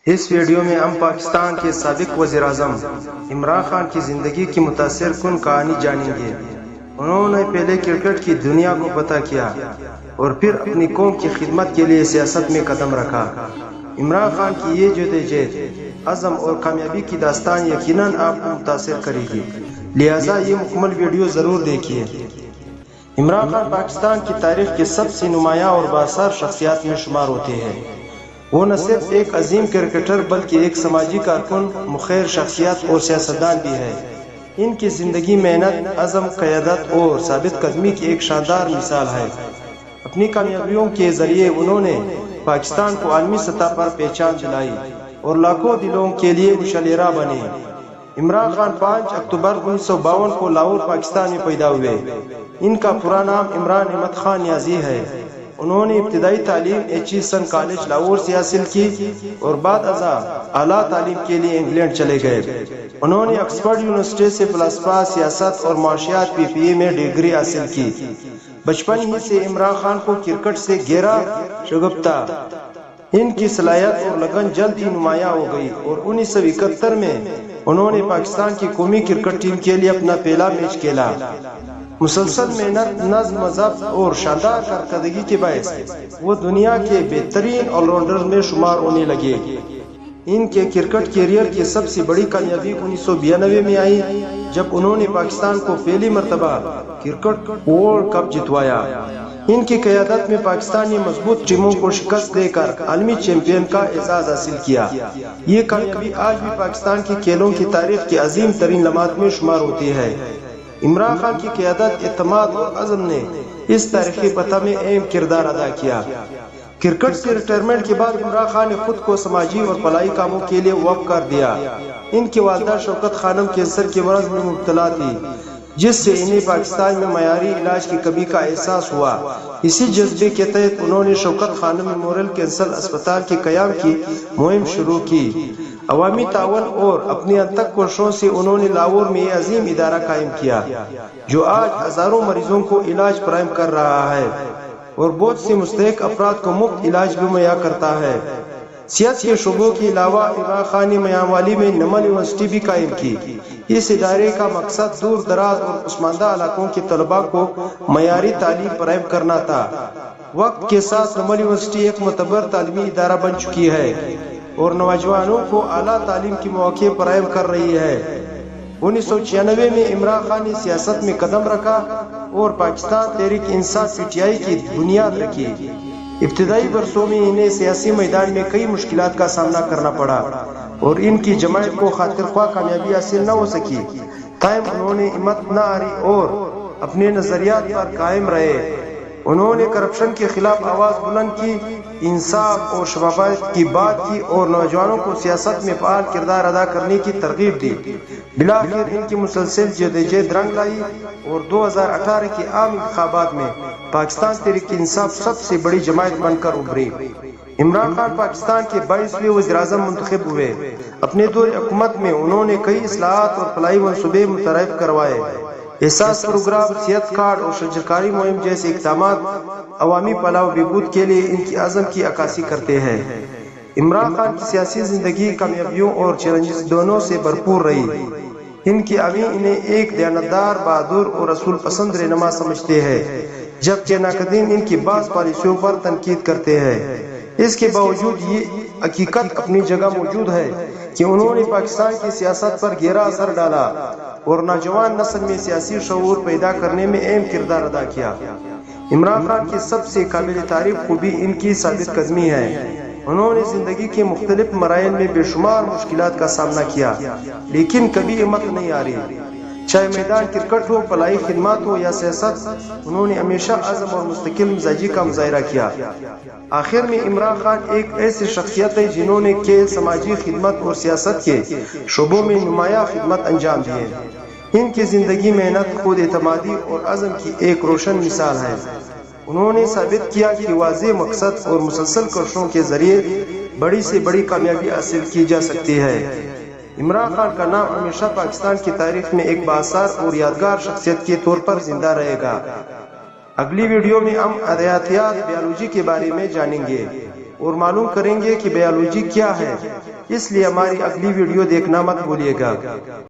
اس video میں ہم پاکستان کے سابق وزیر اعظم عمران خان کی زندگی کی متاثر کن کہانی جانیں گے۔ انہوں نے پہلے کرکٹ کی دنیا کو فتح کیا اور پھر اپنی قوم کی خدمت کے لیے سیاست میں قدم رکھا۔ عمران خان کی یہ جدوجہد، عزم اور کامیابی کی داستان یقیناً آپ کو متاثر کرے گی، لہٰذا یہ مکمل ویڈیو ضرور دیکھیے۔ عمران خان پاکستان کی تاریخ کے سب سے نمایاں اور بااثر شخصیات میں شمار ہوتے ہیں۔ وہ نہ صرف ایک عظیم کرکٹر بلکہ ایک سماجی کارکن، مخیر شخصیت اور سیاستدان بھی ہے۔ ان کی زندگی محنت، عزم، قیادت اور ثابت قدمی کی ایک شاندار مثال ہے۔ اپنی کامیابیوں کے ذریعے انہوں نے پاکستان کو عالمی سطح پر پہچان دلائی اور لاکھوں دلوں کے لیے مشعل راہ بنے۔ عمران خان 5 اکتوبر 1952 کو لاہور، پاکستان میں پیدا ہوئے۔ ان کا پورا نام عمران احمد خان نیازی ہے۔ انہوں نے ابتدائی تعلیم ایچیسن کالج لاہور سے حاصل کی اور بعد ازاں اعلیٰ تعلیم کے لیے انگلینڈ چلے گئے۔ انہوں نے آکسفورڈ یونیورسٹی سے فلسفہ، سیاست اور معاشیات PPA میں ڈگری حاصل کی۔ بچپن ہی سے عمران خان کو کرکٹ سے گہرا شغف تھا۔ ان کی صلاحیت اور لگن جلد ہی نمایاں ہو گئی اور 1971 میں انہوں نے پاکستان کی قومی کرکٹ ٹیم کے لیے اپنا پہلا میچ کھیلا۔ مسلسل محنت، نظم و ضبط اور شاندار کارکردگی کے باعث وہ دنیا کے بہترین آل راؤنڈر میں شمار ہونے لگے۔ ان کے کرکٹ کیریئر کی سب سے بڑی کامیابی 1992 میں آئی جب انہوں نے پاکستان کو پہلی مرتبہ کرکٹ ورلڈ کپ جتوایا۔ ان کی قیادت میں پاکستان نے مضبوط ٹیموں کو شکست دے کر عالمی چیمپئن کا اعزاز حاصل کیا۔ یہ کامیابی آج بھی پاکستان کی کھیلوں کی تاریخ کے عظیم ترین لمحات میں شمار ہوتی ہے۔ عمران خان کی قیادت، اعتماد اور عزم نے اس تاریخی فتح میں اہم کردار ادا کیا۔ کرکٹ سے ریٹائرمنٹ کے بعد عمران خان نے خود کو سماجی اور فلاحی کاموں کے لیے وقف کر دیا۔ ان کی والدہ شوکت خانم کینسر کے مرض میں مبتلا تھی، جس سے انہیں پاکستان میں معیاری علاج کی کمی کا احساس ہوا۔ اسی جذبے کے تحت انہوں نے شوکت خانم میموریل کینسر اسپتال کے قیام کی مہم شروع کی۔ عوامی تعاون اور اپنی انتھک کوششوں سے انہوں نے لاہور میں یہ عظیم ادارہ قائم کیا، جو آج ہزاروں مریضوں کو علاج فراہم کر رہا ہے اور بہت سے مستحق افراد کو مفت علاج بھی مہیا کرتا ہے۔ صحت کے شعبوں کے علاوہ عمران خان نے میاں والی میں نمل یونیورسٹی بھی قائم کی۔ اس ادارے کا مقصد دور دراز اور پسماندہ علاقوں کے طلباء کو معیاری تعلیم فراہم کرنا تھا۔ وقت کے ساتھ نمل یونیورسٹی ایک معتبر تعلیمی ادارہ بن چکی ہے اور نوجوانوں کو اعلیٰ تعلیم کے مواقع فراہم کر رہی ہے۔ 1996 میں عمران خان نے سیاست میں قدم رکھا اور پاکستان تحریک انصاف PTI کی بنیاد رکھی۔ ابتدائی برسوں میں انہیں سیاسی میدان میں کئی مشکلات کا سامنا کرنا پڑا اور ان کی جماعت کو خاطر خواہ کامیابی حاصل نہ ہو سکی، تاہم انہوں نے ہمت نہ ہاری اور اپنے نظریات پر قائم رہے۔ انہوں نے کرپشن کے خلاف آواز بلند کی، انصاف اور شفافیت کی بات کی اور نوجوانوں کو سیاست میں فعال کردار ادا کرنے کی ترغیب دی۔ بالآخر ان کی مسلسل جدوجہد رنگ لائی اور 2018 کے عام انتخابات میں پاکستان تحریک انصاف سب سے بڑی جماعت بن کر ابھری۔ عمران خان پاکستان کے 22ویں وزیر اعظم منتخب ہوئے۔ اپنے دور حکومت میں انہوں نے کئی اصلاحات اور فلاحی منصوبے متعارف کروائے۔ احساس پروگرام، صحت کارڈ اور شجرکاری مہم جیسے اقدامات عوامی فلاح و بہبود کے لیے ان کی عزم کی عکاسی کرتے ہیں۔ عمران خان کی سیاسی زندگی کامیابیوں اور چیلنجز دونوں سے بھرپور رہی۔ ان کے عوام انہیں ایک دیانتدار، بہادر اور رسول پسند رہنما سمجھتے ہیں، جبکہ ناقدین ان کی بعض پالیسیوں پر تنقید کرتے ہیں۔ اس کے باوجود یہ حقیقت اپنی جگہ موجود ہے کہ انہوں نے پاکستان کی سیاست پر گہرا اثر ڈالا اور نوجوان نسل میں سیاسی شعور پیدا کرنے میں اہم کردار ادا کیا۔ عمران خان کی سب سے قابل تعریف خوبی ان کی ثابت قدمی ہے۔ انہوں نے زندگی کے مختلف مراحل میں بے شمار مشکلات کا سامنا کیا، لیکن کبھی ہمت نہیں ہاری۔ چاہے میدان کرکٹ ہو، فلاحی خدمات ہو یا سیاست، انہوں نے ہمیشہ عزم اور مستقل مزاجی کا مظاہرہ کیا۔ آخر میں عمران خان ایک ایسی شخصیت ہے جنہوں نے کھیل، سماجی خدمت اور سیاست کے شعبوں میں نمایاں خدمت انجام دی ہے۔ ان کی زندگی محنت، خود اعتمادی اور عزم کی ایک روشن مثال ہے۔ انہوں نے ثابت کیا کہ واضح مقصد اور مسلسل کوششوں کے ذریعے بڑی سے بڑی کامیابی حاصل کی جا سکتی ہے۔ عمران خان کا نام ہمیشہ پاکستان کی تاریخ میں ایک بااثر اور یادگار شخصیت کے طور پر زندہ رہے گا۔ اگلی ویڈیو میں ہم حیاتیات بیالوجی کے بارے میں جانیں گے۔ اور معلوم کریں گے کہ بایولوجی کیا ہے۔ اس لیے ہماری اگلی ویڈیو دیکھنا مت بھولیے گا۔